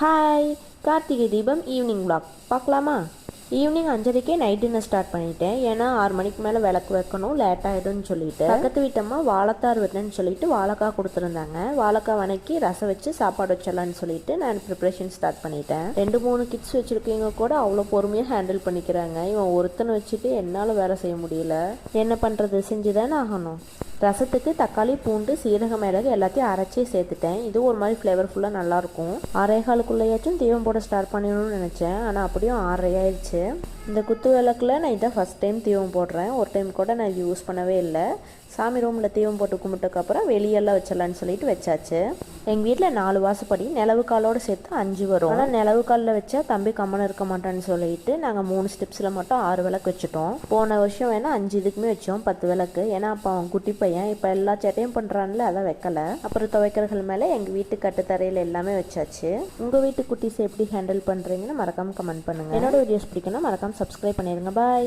Hi, Karthigai Deepam evening vlog பார்க்கலாமா? Evening 5:30க்கே night dinner start பண்ணிட்டேன். ஏன்னா 6 மணிக்கு மேலே விளக்கு வைக்கணும், லேட் ஆகிடும்னு சொல்லிட்டு. பக்கத்து வீட்டம்மா வாழைத்தார் வெட்டணும்னு சொல்லிட்டு வாழைக்காய் கொடுத்துருந்தாங்க. வாழைக்காய் வணக்கி ரசம் வச்சு சாப்பாடு வச்சிடலான்னு சொல்லிட்டு நான் ப்ரிப்ரேஷன் ஸ்டார்ட் பண்ணிட்டேன். 2-3 கிட்ஸ் வச்சுருக்கீங்க கூட அவ்வளோ பொறுமையாக ஹேண்டில் பண்ணிக்கிறாங்க. இவன் ஒருத்தனை வச்சுட்டு என்னால் வேலை செய்ய முடியல. என்ன பண்ணுறது, செஞ்சு தானே ஆகணும். ரசத்துக்கு தக்காளி, பூண்டு, சீரகம், மிளகு எல்லாத்தையும் அரைச்சி சேர்த்துட்டேன். இது ஒரு மாதிரி ஃப்ளேவர்ஃபுல்லாக நல்லாயிருக்கும். 6:15க்குள்ளேயாச்சும் தீபம் போட ஸ்டார்ட் பண்ணிடணும்னு நினச்சேன். ஆனால் அப்படியும் 6:30 ஆயிடுச்சு. இந்த குத்து விளக்கில் நான் இதான் ஃபஸ்ட் டைம் தீபம் போடுறேன். ஒரு டைம் கூட நான் யூஸ் பண்ணவே இல்லை. சாமி ரூமில் தீபம் போட்டு கும்பிட்டதுக்கப்புறம் வெளியெல்லாம் வச்சிடலான்னு சொல்லிட்டு வச்சாச்சு. எங்கள் வீட்டில் 4 வாசப்படி, நிலவு காலோடு சேர்த்து 5 வரும். ஆனால் நிலவு காலில் வச்சா தம்பி கம்மன் இருக்க மாட்டான்னு சொல்லிட்டு நாங்கள் 3 ஸ்டெப்ஸில் மட்டும் 6 விளக்கு வச்சுட்டோம். போன வருஷம் வேணால் 5 இதுக்குமே வச்சோம் 10 விளக்கு. ஏன்னா அப்போ அவன் குட்டி பையன், இப்போ எல்லா சட்டையும் பண்ணுறான்ல, அதான் வைக்கல. அப்புறம் துவைக்கிறர்கள் மேலே எங்கள் வீட்டு கட்டுத்தரையில் எல்லாமே வச்சாச்சு. உங்கள் வீட்டு குட்டீஸை எப்படி ஹேண்டில் பண்ணுறீங்கன்னு மறக்காமல் கமெண்ட் பண்ணுங்கள். என்னோட வீடியோஸ் பிடிக்குன்னா மறக்காமல் சப்ஸ்கிரைப் பண்ணிடுங்க. பாய்.